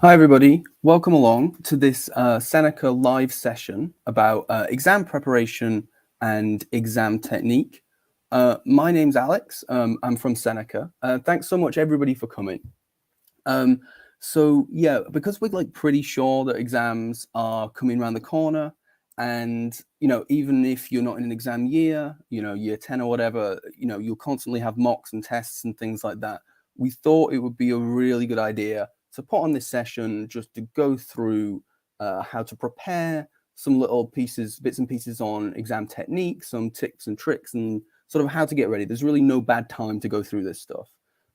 Hi, everybody. Welcome along to this Seneca live session about exam preparation and exam technique. My name's Alex. I'm from Seneca. Thanks so much, everybody, for coming. Yeah, because we're pretty sure that exams are coming around the corner, and even if you're not in an exam year, year 10 or whatever, you'll constantly have mocks and tests and things like that. We thought it would be a really good idea to put on this session just to go through how to prepare, some little bits and pieces on exam technique, some tips and tricks, and sort of how to get ready. There's really no bad time to go through this stuff.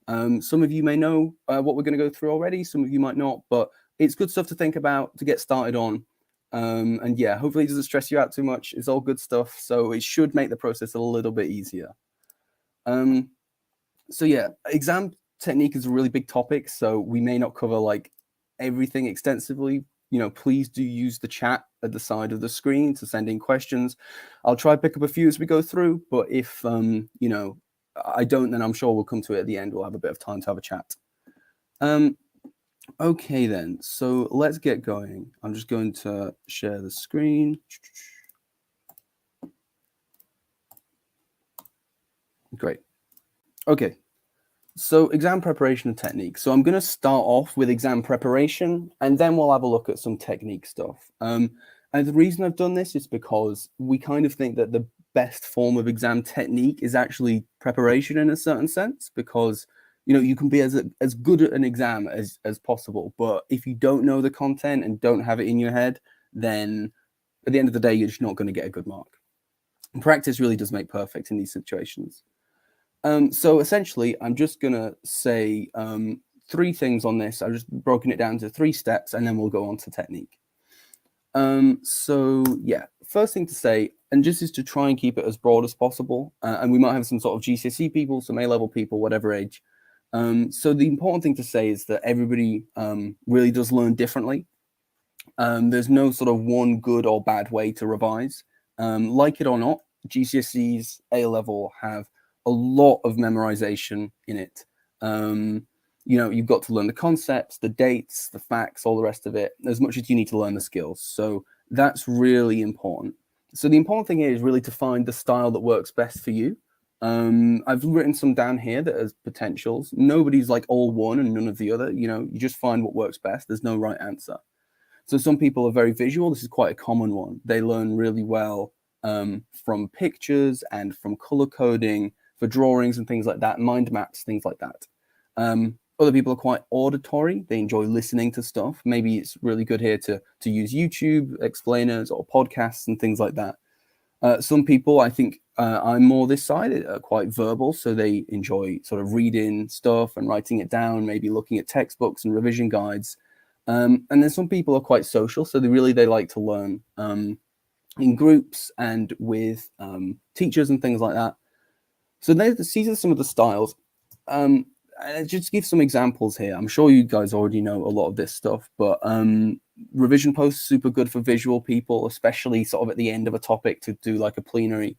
Some of you may know what we're going to go through already. Some of you might not, but it's good stuff to think about, to get started on. And yeah, hopefully it doesn't stress you out too much. It's all good stuff. So it should make the process a little bit easier. So yeah, exam technique is a really big topic. So we may not cover everything extensively. Please do use the chat at the side of the screen to send in questions. I'll try to pick up a few as we go through, but if I don't, then I'm sure we'll come to it at the end. We'll have a bit of time to have a chat. Okay then, so let's get going. I'm just going to share the screen. Great. Okay, so exam preparation and technique. So I'm going to start off with exam preparation, and then we'll have a look at some technique stuff. And the reason I've done this is because we kind of think that the best form of exam technique is actually preparation in a certain sense, because you can be as good at an exam as possible, but if you don't know the content and don't have it in your head, then at the end of the day, you're just not going to get a good mark. And practice really does make perfect in these situations. So essentially, I'm just going to say 3 things on this. I've just broken it down to 3 steps, and then we'll go on to technique. So yeah, first thing to say, and just is to try and keep it as broad as possible. And we might have some sort of GCSE people, some A-level people, whatever age. So the important thing to say is that everybody really does learn differently. There's no sort of one good or bad way to revise. Like it or not, GCSEs, A-level have a lot of memorization in it. You've got to learn the concepts, the dates, the facts, all the rest of it, as much as you need to learn the skills. So that's really important. So the important thing here is really to find the style that works best for you. I've written some down here that as potentials. Nobody's all one and none of the other. You just find what works best. There's no right answer. So some people are very visual. This is quite a common one. They learn really well from pictures and from color coding for drawings and things like that, mind maps, things like that. Other people are quite auditory. They enjoy listening to stuff. Maybe it's really good here to use YouTube explainers or podcasts and things like that. Some people, I think I'm more this side, are quite verbal. So they enjoy sort of reading stuff and writing it down, maybe looking at textbooks and revision guides. And then some people are quite social. So they like to learn in groups and with teachers and things like that. So these are some of the styles. Just give some examples here. I'm sure you guys already know a lot of this stuff, but revision posts super good for visual people, especially sort of at the end of a topic to do like a plenary.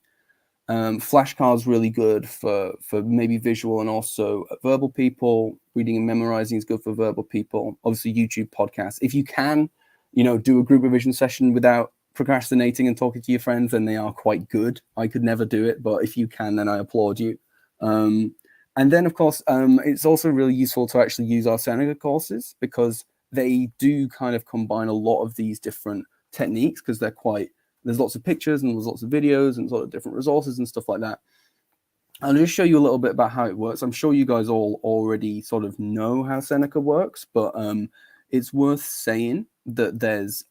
Flashcards really good for maybe visual and also verbal people. Reading and memorizing is good for verbal people. Obviously, YouTube podcasts. If you can, do a group revision session without procrastinating and talking to your friends, then they are quite good. I could never do it, but if you can, then I applaud you. And then, of course, it's also really useful to actually use our Seneca courses because they do kind of combine a lot of these different techniques because there's lots of pictures and there's lots of videos and sort of different resources and stuff like that. I'll just show you a little bit about how it works. I'm sure you guys all already sort of know how Seneca works, but it's worth saying that there's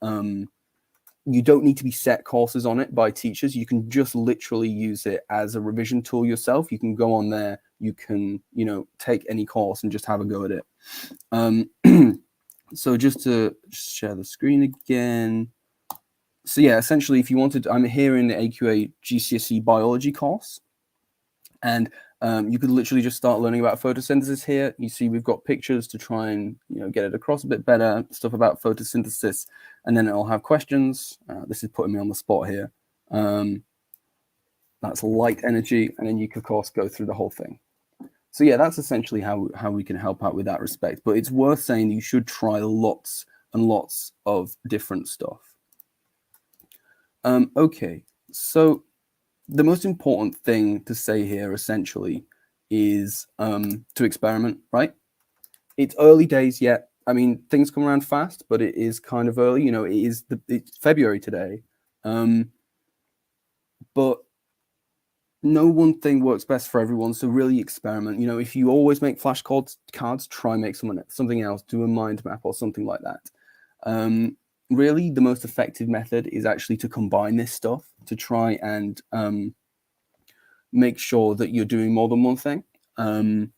you don't need to be set courses on it by teachers. You can just literally use it as a revision tool yourself. You can go on there, you can, take any course and just have a go at it. So just to share the screen again. So yeah, essentially, if you wanted, I'm here in the AQA GCSE biology course, and you could literally just start learning about photosynthesis here. You see we've got pictures to try and get it across a bit better, stuff about photosynthesis, and then it'll have questions. This is putting me on the spot here. That's light energy, and then you can, of course, go through the whole thing. So yeah, that's essentially how we can help out with that respect. But it's worth saying you should try lots and lots of different stuff. Okay, so the most important thing to say here essentially is to experiment, right? It's early days yet. I mean, things come around fast, but it is kind of early. You know, it's February today, but no one thing works best for everyone. So really experiment. You know, if you always make flashcards, try make something else. Do a mind map or something like that. Really, the most effective method is actually to combine this stuff to try and make sure that you're doing more than one thing. And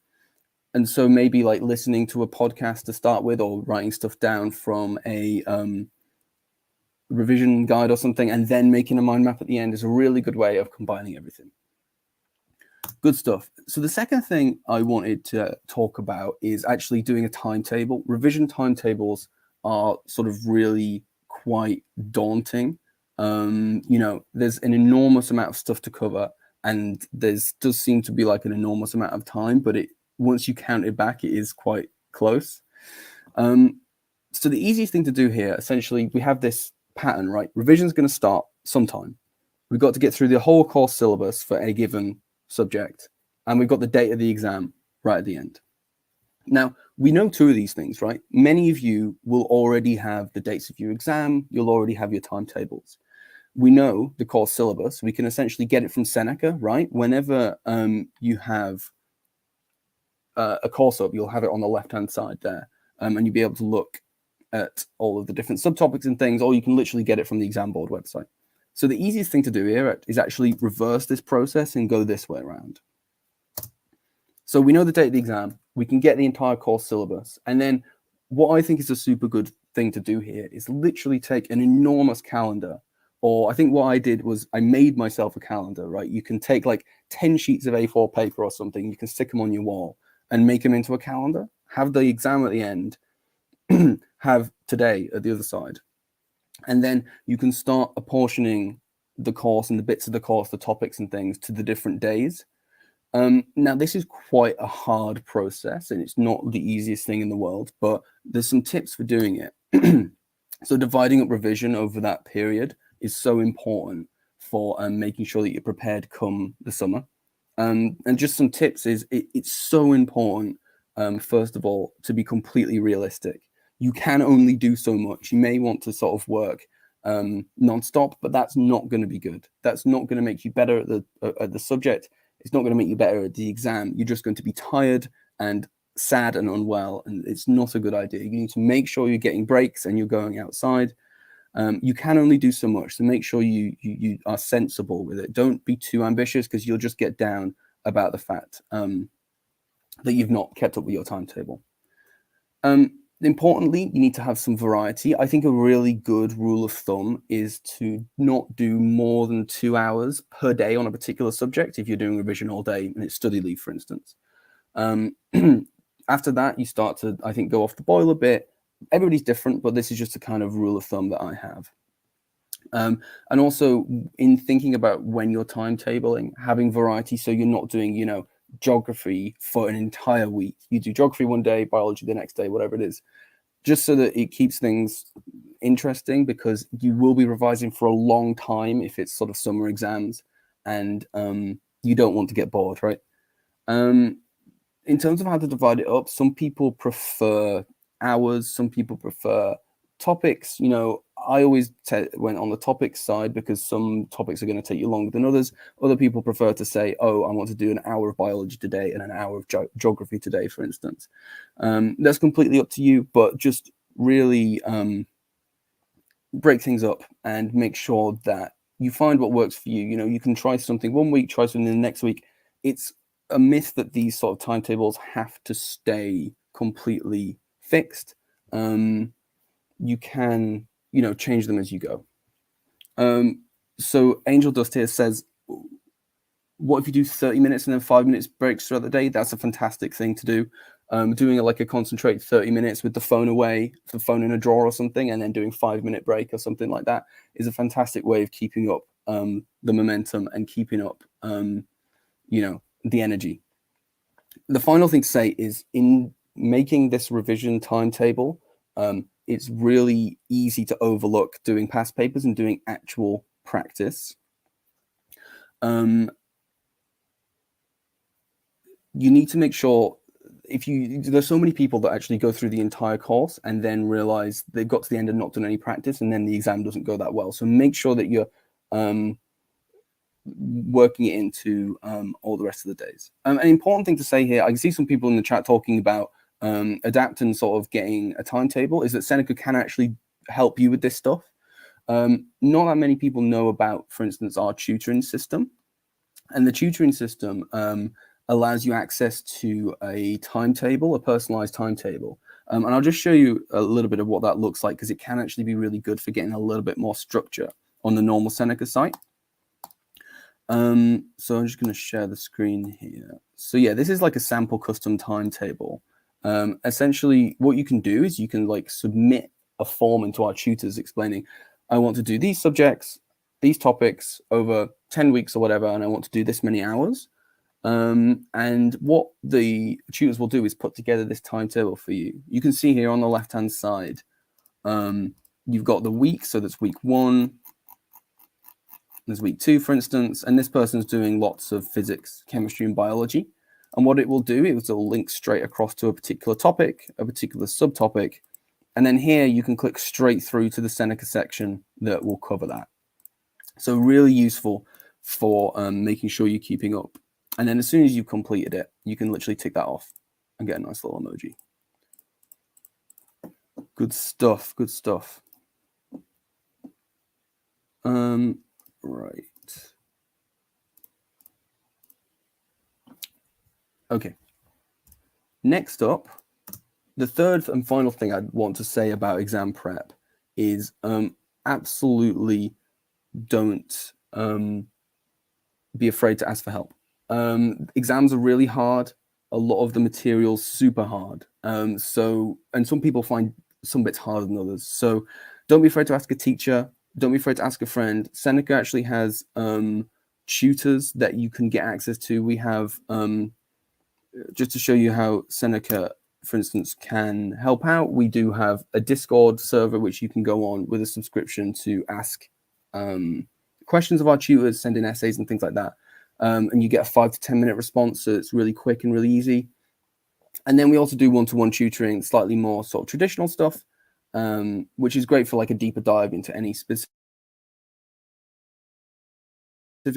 so maybe like listening to a podcast to start with, or writing stuff down from a revision guide or something, and then making a mind map at the end is a really good way of combining everything. Good stuff. So the second thing I wanted to talk about is actually doing a timetable. Revision timetables are sort of really quite daunting. You know, there's an enormous amount of stuff to cover, and does seem to be like an enormous amount of time, but once you count it back, it is quite close. So the easiest thing to do here, essentially, we have this pattern, right? Revision is going to start sometime. We've got to get through the whole course syllabus for a given subject, and we've got the date of the exam right at the end. Now, we know two of these things, right? Many of you will already have the dates of your exam. You'll already have your timetables. We know the course syllabus. We can essentially get it from Seneca, right? Whenever you have a course up, you'll have it on the left-hand side there, and you'll be able to look at all of the different subtopics and things, or you can literally get it from the exam board website. So the easiest thing to do here is actually reverse this process and go this way around. So we know the date of the exam, we can get the entire course syllabus, and then what I think is a super good thing to do here is literally take an enormous calendar, or I think what I did was I made myself a calendar, right? You can take like 10 sheets of A4 paper or something, you can stick them on your wall and make them into a calendar, have the exam at the end, have today at the other side. And then you can start apportioning the course and the bits of the course, the topics and things to the different days. Now, this is quite a hard process, and it's not the easiest thing in the world, but there's some tips for doing it. So dividing up revision over that period is so important for making sure that you're prepared come the summer. And just some tips is it's so important, first of all, to be completely realistic. You can only do so much. You may want to sort of work nonstop, but that's not going to be good. That's not going to make you better at the subject. It's not going to make you better at the exam. You're just going to be tired and sad and unwell, and it's not a good idea. You need to make sure you're getting breaks and you're going outside. You can only do so much, so make sure you are sensible with it. Don't be too ambitious, because you'll just get down about the fact that you've not kept up with your timetable. Importantly, you need to have some variety. I think a really good rule of thumb is to not do more than 2 hours per day on a particular subject if you're doing revision all day and it's study leave, for instance. After that, you start to, I think, go off the boil a bit. Everybody's different, but this is just a kind of rule of thumb that I have. And also, in thinking about when you're timetabling, having variety, so you're not doing, you know, geography for an entire week. You do geography one day, biology the next day, whatever it is, just so that it keeps things interesting, because you will be revising for a long time if it's sort of summer exams, and you don't want to get bored, right? In terms of how to divide it up, some people prefer hours, some people prefer topics. You know, I always went on the topics side, because some topics are going to take you longer than others. Other people prefer to say, oh, I want to do an hour of biology today and an hour of geography today, for instance. That's completely up to you, but just really break things up and make sure that you find what works for you. You know, you can try something one week, try something the next week. It's a myth that these sort of timetables have to stay completely fixed. You can, you know, change them as you go. So Angel Dust here says, what if you do 30 minutes and then 5 minutes breaks throughout the day? That's a fantastic thing to do. Doing like a concentrated 30 minutes with the phone away, the phone in a drawer or something, and then doing 5-minute break or something like that is a fantastic way of keeping up the momentum and keeping up, you know, the energy. the final thing to say is in making this revision timetable, it's really easy to overlook doing past papers and doing actual practice. You need to make sure there's so many people that actually go through the entire course and then realize they've got to the end and not done any practice, and then the exam doesn't go that well. So make sure that you're working it into all the rest of the days. An important thing to say here, I can see some people in the chat talking about adapt and sort of getting a timetable, is that Seneca can actually help you with this stuff. Not that many people know about, for instance, our tutoring system. And the tutoring system allows you access to a timetable, a personalized timetable. And I'll just show you a little bit of what that looks like, because it can actually be really good for getting a little bit more structure on the normal Seneca site. So I'm just going to share the screen here. So yeah, this is like a sample custom timetable. Essentially, what you can do is you can like submit a form into our tutors explaining, I want to do these subjects, these topics over 10 weeks or whatever, and I want to do this many hours. And what the tutors will do is put together this timetable for you. You can see here on the left-hand side, you've got the week. So that's week 1. There's week 2, for instance, and this person's doing lots of physics, chemistry, and biology. And what it will do is it'll link straight across to a particular topic, a particular subtopic. And then here you can click straight through to the Seneca section that will cover that. So really useful for making sure you're keeping up. And then as soon as you've completed it, you can literally tick that off and get a nice little emoji. Good stuff, good stuff. Right. Okay. Next up, the third and final thing I'd want to say about exam prep is absolutely don't be afraid to ask for help. Exams are really hard. A lot of the material's super hard. And some people find some bits harder than others. So don't be afraid to ask a teacher. Don't be afraid to ask a friend. Seneca actually has tutors that you can get access to. We have, just to show you how Seneca, for instance, can help out, we do have a Discord server which you can go on with a subscription to ask questions of our tutors, send in essays and things like that. And you get a 5 to 10 minute response, so it's really quick and really easy. And then we also do one-to-one tutoring, slightly more sort of traditional stuff, which is great for like a deeper dive into any specific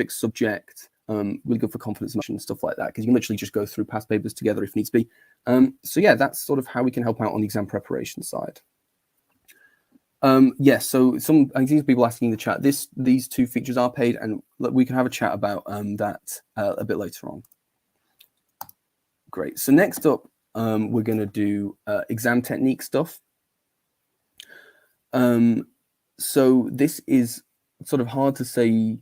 subject. Really good for confidence and stuff like that, because you can literally just go through past papers together if needs be. So yeah, that's sort of how we can help out on the exam preparation side. Yes, so I see people asking in the chat, these 2 features are paid, and we can have a chat about that a bit later on. Great. So next up, we're going to do exam technique stuff. So this is sort of hard to say.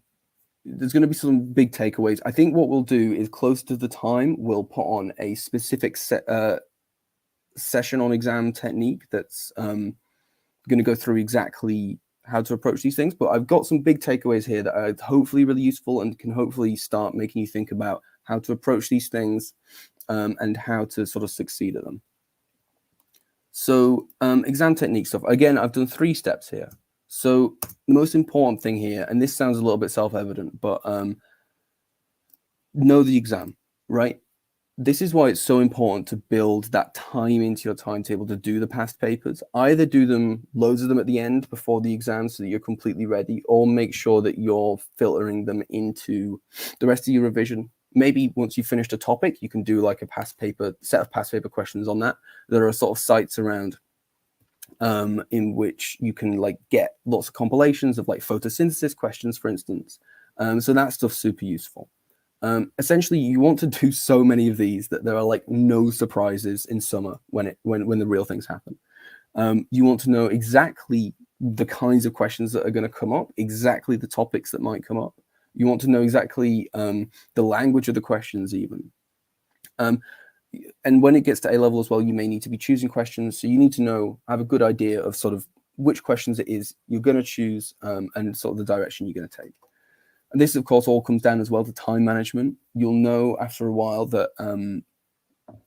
There's going to be some big takeaways. I think what we'll do is close to the time, we'll put on a specific session on exam technique that's going to go through exactly how to approach these things. But I've got some big takeaways here that are hopefully really useful and can hopefully start making you think about how to approach these things and how to sort of succeed at them. So exam technique stuff. Again, I've done 3 steps here. So the most important thing here, and this sounds a little bit self-evident, but know the exam, right? This is why it's so important to build that time into your timetable to do the past papers. Either do them, loads of them at the end before the exam so that you're completely ready, or make sure that you're filtering them into the rest of your revision. Maybe once you've finished a topic, you can do like a set of past paper questions on that. There are sort of sites around in which you can like get lots of compilations of like photosynthesis questions, for instance. So that stuff's super useful. Essentially, you want to do so many of these that there are like no surprises in summer when the real things happen. You want to know exactly the kinds of questions that are going to come up, exactly the topics that might come up. You want to know exactly the language of the questions even. And when it gets to A level as well, you may need to be choosing questions. So you need to have a good idea of sort of which questions it is you're going to choose and sort of the direction you're going to take. And this, of course, all comes down as well to time management. You'll know after a while that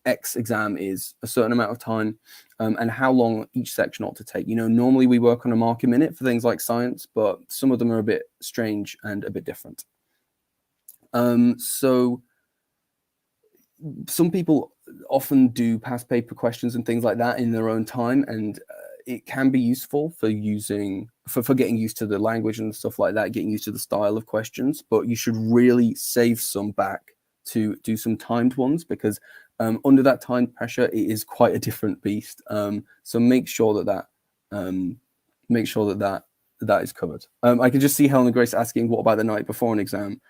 X exam is a certain amount of time, and how long each section ought to take. Normally we work on a mark a minute for things like science, but some of them are a bit strange and a bit different. So some people often do past paper questions and things like that in their own time, and it can be useful for getting used to the language and stuff like that, getting used to the style of questions. But you should really save some back to do some timed ones, because under that time pressure, it is quite a different beast. So make sure that is covered. I can just see Helen Grace asking, what about the night before an exam?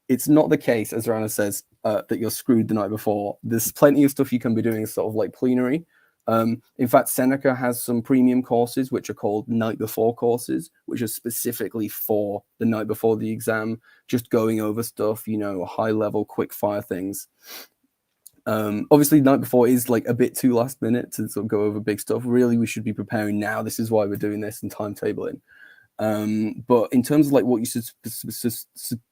It's not the case, as Rana says, that you're screwed the night before. There's plenty of stuff you can be doing sort of like plenary. In fact, Seneca has some premium courses, which are called night before courses, which are specifically for the night before the exam, just going over stuff, high level, quick fire things. Obviously, the night before is like a bit too last minute to sort of go over big stuff. Really, we should be preparing now. This is why we're doing this and timetabling. But in terms of like what you should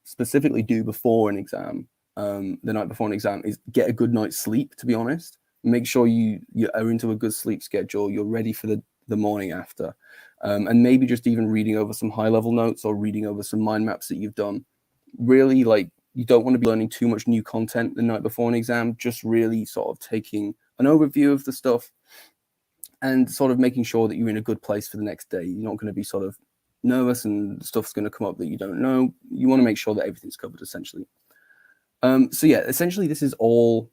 specifically do before an exam, the night before an exam, is get a good night's sleep, to be honest. Make sure you are into a good sleep schedule. You're ready for the morning after. And maybe just even reading over some high level notes or reading over some mind maps that you've done. Really, like, you don't want to be learning too much new content the night before an exam, just really sort of taking an overview of the stuff and sort of making sure that you're in a good place for the next day. You're not going to be sort of nervous and stuff's going to come up that you don't know. You want to make sure that everything's covered, essentially. So yeah, essentially this is all.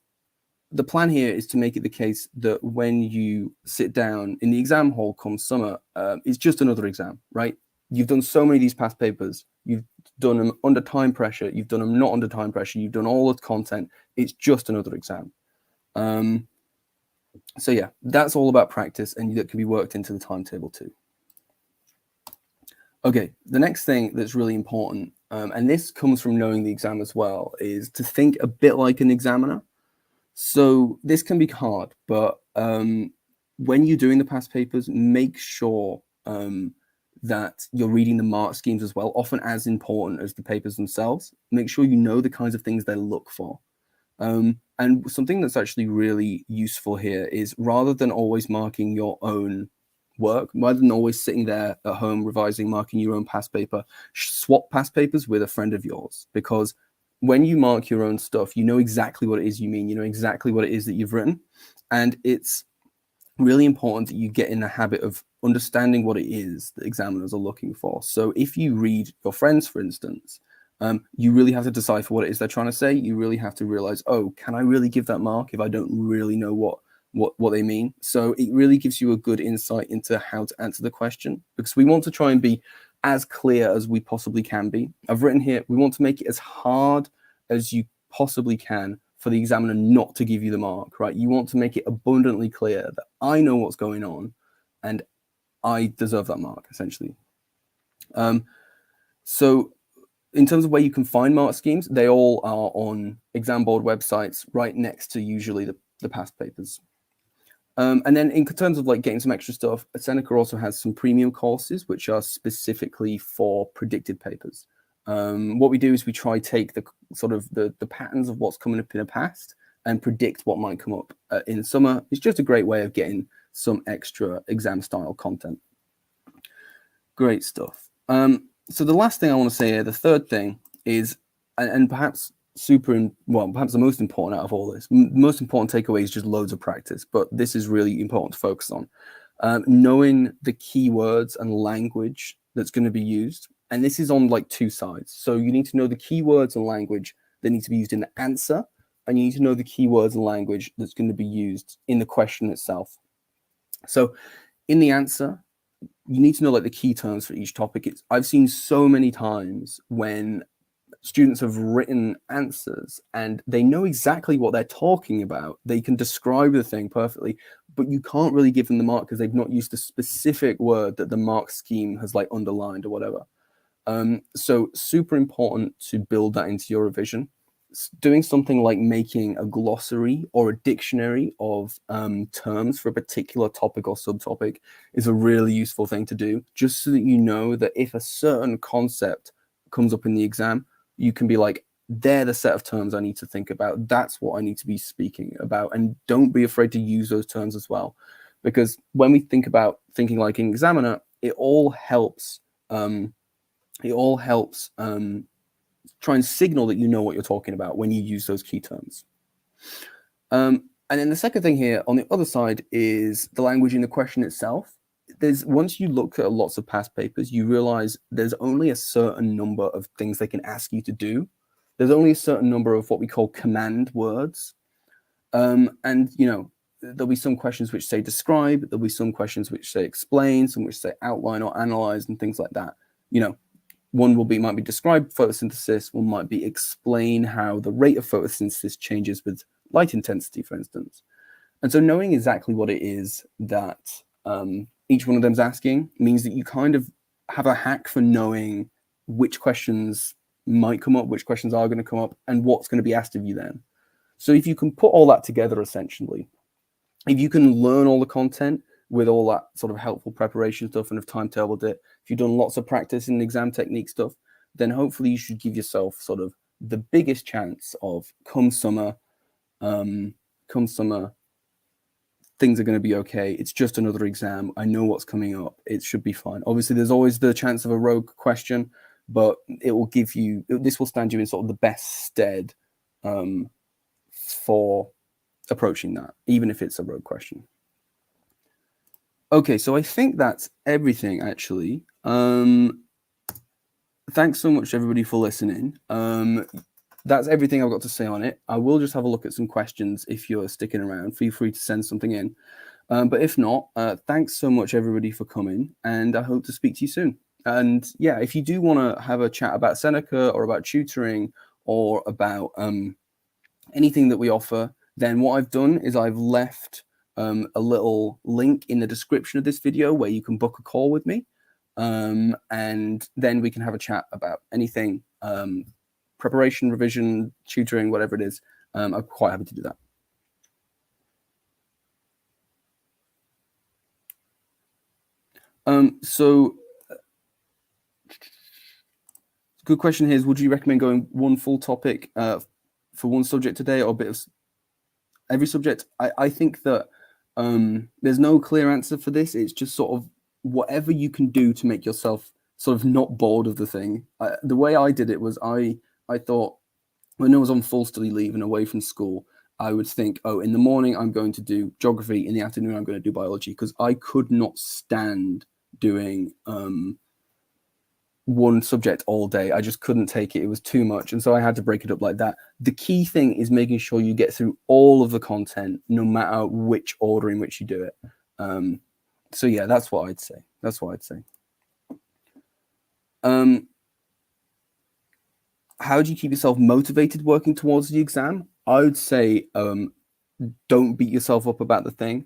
The plan here is to make it the case that when you sit down in the exam hall come summer, it's just another exam, right? You've done so many of these past papers. You've done them under time pressure. You've done them not under time pressure. You've done all the content. It's just another exam. So yeah, that's all about practice, and that can be worked into the timetable too. Okay, the next thing that's really important, and this comes from knowing the exam as well, is to think a bit like an examiner. So this can be hard, but when you're doing the past papers, make sure that you're reading the mark schemes as well, often as important as the papers themselves. Make sure you know the kinds of things they look for. And something that's actually really useful here is, rather than always marking your own work, rather than always sitting there at home revising, marking your own past paper, swap past papers with a friend of yours, because when you mark your own stuff, you know exactly what it is you mean, you know exactly what it is that you've written. And it's really important that you get in the habit of understanding what it is that examiners are looking for. So if you read your friends, for instance, you really have to decipher what it is they're trying to say. You really have to realize, oh, can I really give that mark if I don't really know what they mean? So it really gives you a good insight into how to answer the question, because we want to try and be as clear as we possibly can be. I've written here, we want to make it as hard as you possibly can for the examiner not to give you the mark, right? You want to make it abundantly clear that I know what's going on and I deserve that mark, essentially. So in terms of where you can find mark schemes, they all are on exam board websites right next to usually the past papers. And then in terms of like getting some extra stuff, Seneca also has some premium courses which are specifically for predicted papers. What we do is we try take the sort of the patterns of what's coming up in the past and predict what might come up in the summer. It's just a great way of getting some extra exam style content. Great stuff. So the last thing I want to say here, the third thing is, and perhaps perhaps the most important out of all this, most important takeaway is just loads of practice, but this is really important to focus on. Knowing the keywords and language that's going to be used. And this is on like two sides. So you need to know the keywords and language that need to be used in the answer, and you need to know the keywords and language that's going to be used in the question itself. So in the answer, you need to know like the key terms for each topic. I've seen so many times when students have written answers and they know exactly what they're talking about. They can describe the thing perfectly, but you can't really give them the mark because they've not used the specific word that the mark scheme has like underlined or whatever. So super important to build that into your revision. Doing something like making a glossary or a dictionary of terms for a particular topic or subtopic is a really useful thing to do, just so that you know that if a certain concept comes up in the exam, you can be like, they're the set of terms I need to think about. That's what I need to be speaking about. And don't be afraid to use those terms as well. Because when we think about thinking like an examiner, it all helps try and signal that you know what you're talking about when you use those key terms. And then the second thing here on the other side is the language in the question itself. Once you look at lots of past papers, you realize there's only a certain number of things they can ask you to do. There's only a certain number of what we call command words. And, there'll be some questions which say describe, there'll be some questions which say explain, some which say outline or analyze and things like that. One might be describe photosynthesis, one might be explain how the rate of photosynthesis changes with light intensity, for instance. And so knowing exactly what it is that each one of them is asking means that you kind of have a hack for knowing which questions might come up, which questions are going to come up, and what's going to be asked of you then. So if you can put all that together, essentially, if you can learn all the content with all that sort of helpful preparation stuff and have timetabled it, if you've done lots of practice in exam technique stuff, then hopefully you should give yourself sort of the biggest chance of come summer, things are going to be okay. It's just another exam. I know what's coming up. It should be fine. Obviously, there's always the chance of a rogue question, but this will stand you in sort of the best stead for approaching that, even if it's a rogue question. Okay, so I think that's everything, actually. Thanks so much, everybody, for listening. That's everything I've got to say on it. I will just have a look at some questions if you're sticking around. Feel free to send something in. But if not, thanks so much, everybody, for coming, and I hope to speak to you soon. And yeah, if you do want to have a chat about Seneca or about tutoring or about anything that we offer, then what I've done is I've left a little link in the description of this video where you can book a call with me. And then we can have a chat about anything, preparation, revision, tutoring, whatever it is. I'm quite happy to do that. So good question here is, would you recommend going one full topic for one subject today or a bit of every subject? I think that there's no clear answer for this. It's just sort of whatever you can do to make yourself sort of not bored of the thing. The way I did it was I thought when I was on full study leave and away from school, I would think, oh, in the morning I'm going to do geography, in the afternoon I'm going to do biology, because I could not stand doing one subject all day. I just couldn't take it. It was too much. And so I had to break it up like that. The key thing is making sure you get through all of the content, no matter which order in which you do it. So yeah, that's what I'd say. How do you keep yourself motivated working towards the exam? I would say don't beat yourself up about the thing.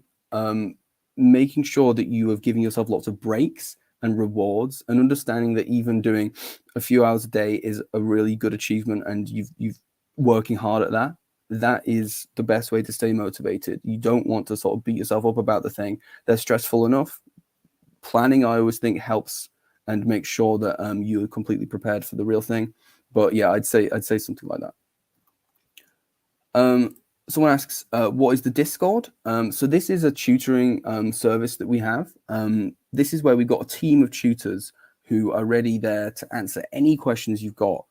Making sure that you have given yourself lots of breaks and rewards, and understanding that even doing a few hours a day is a really good achievement, and you've working hard at that. That is the best way to stay motivated. You don't want to sort of beat yourself up about the thing. They're stressful enough. Planning, I always think, helps and make sure that you're completely prepared for the real thing. But yeah, I'd say something like that. Someone asks, what is the Discord? So this is a tutoring service that we have. This is where we've got a team of tutors who are ready there to answer any questions you've got,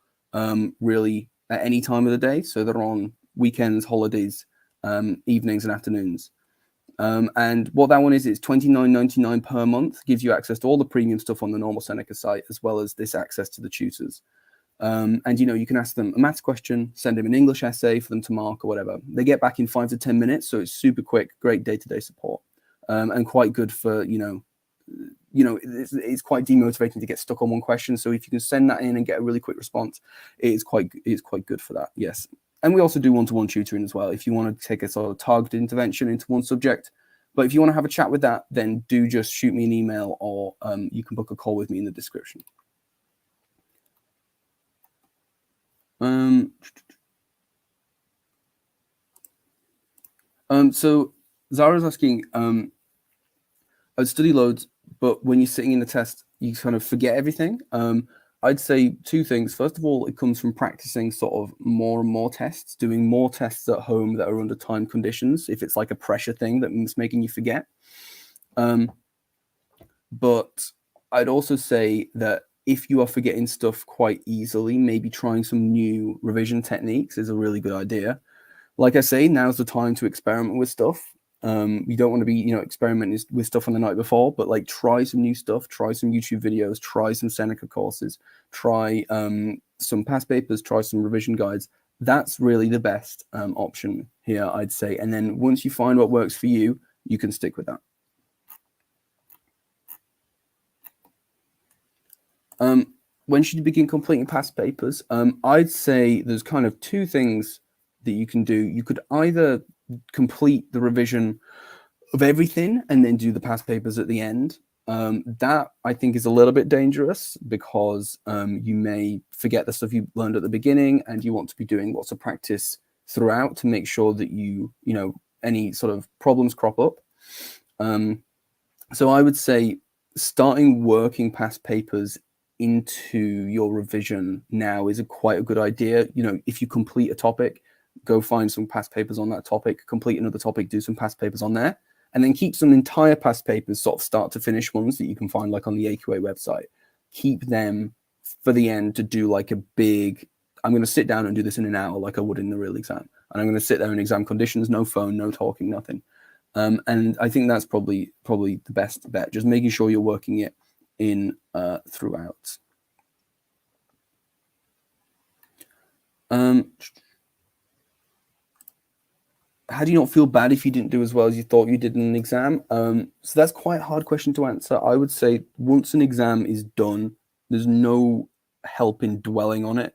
really at any time of the day. So they're on weekends, holidays, evenings and afternoons. And what that one is, it's $29.99 per month, gives you access to all the premium stuff on the normal Seneca site, as well as this access to the tutors. And you can ask them a maths question, send them an English essay for them to mark or whatever. They get back in 5 to 10 minutes, so it's super quick, great day-to-day support, and quite good for it's quite demotivating to get stuck on one question. So if you can send that in and get a really quick response, it's quite good for that. Yes, and we also do one-to-one tutoring as well if you want to take a sort of targeted intervention into one subject. But if you want to have a chat with that, then do just shoot me an email, or you can book a call with me in the description. So Zara's asking, I'd study loads, but when you're sitting in the test, you kind of forget everything. I'd say two things. First of all, it comes from practicing sort of more and more tests, doing more tests at home that are under time conditions, if it's like a pressure thing that's making you forget. But I'd also say that if you are forgetting stuff quite easily, maybe trying some new revision techniques is a really good idea. Like I say, now's the time to experiment with stuff. You don't want to be, experimenting with stuff on the night before, but like try some new stuff, try some YouTube videos, try some Seneca courses, try some past papers, try some revision guides. That's really the best option here, I'd say. And then once you find what works for you, you can stick with that. When should you begin completing past papers? I'd say there's kind of two things that you can do. You could either complete the revision of everything and then do the past papers at the end. That I think is a little bit dangerous because you may forget the stuff you learned at the beginning, and you want to be doing lots of practice throughout to make sure that any sort of problems crop up. So I would say starting working past papers into your revision now is quite a good idea. If you complete a topic, go find some past papers on that topic, complete another topic, do some past papers on there, and then keep some entire past papers, sort of start to finish ones that you can find like on the AQA website. Keep them for the end to do like a big, I'm going to sit down and do this in an hour like I would in the real exam. And I'm going to sit there in exam conditions, no phone, no talking, nothing. And I think that's probably the best bet, just making sure you're working it in throughout. How do you not feel bad if you didn't do as well as you thought you did in an exam? So that's quite a hard question to answer. I would say once an exam is done, there's no help in dwelling on it,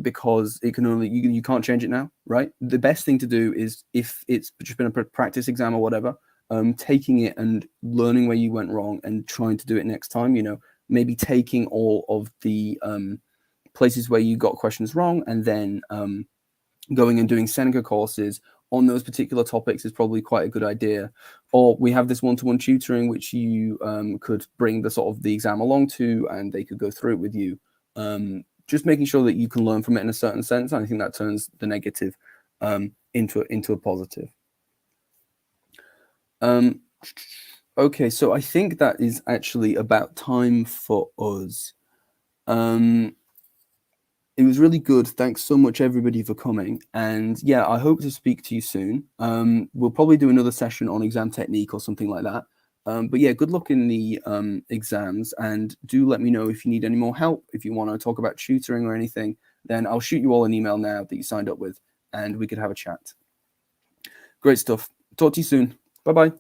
because it can only you can't change it now, right? The best thing to do is, if it's just been a practice exam or whatever, taking it and learning where you went wrong and trying to do it next time. Maybe taking all of the places where you got questions wrong and then going and doing Seneca courses on those particular topics is probably quite a good idea. Or we have this one-to-one tutoring, which you could bring the exam along to, and they could go through it with you. Just making sure that you can learn from it in a certain sense. And I think that turns the negative into a positive. Okay, so I think that is actually about time for us. It was really good. Thanks so much, everybody, for coming. And yeah, I hope to speak to you soon. We'll probably do another session on exam technique or something like that. But yeah, good luck in the exams, and do let me know if you need any more help. If you want to talk about tutoring or anything, then I'll shoot you all an email now that you signed up with, and we could have a chat. Great stuff. Talk to you soon. Bye-bye.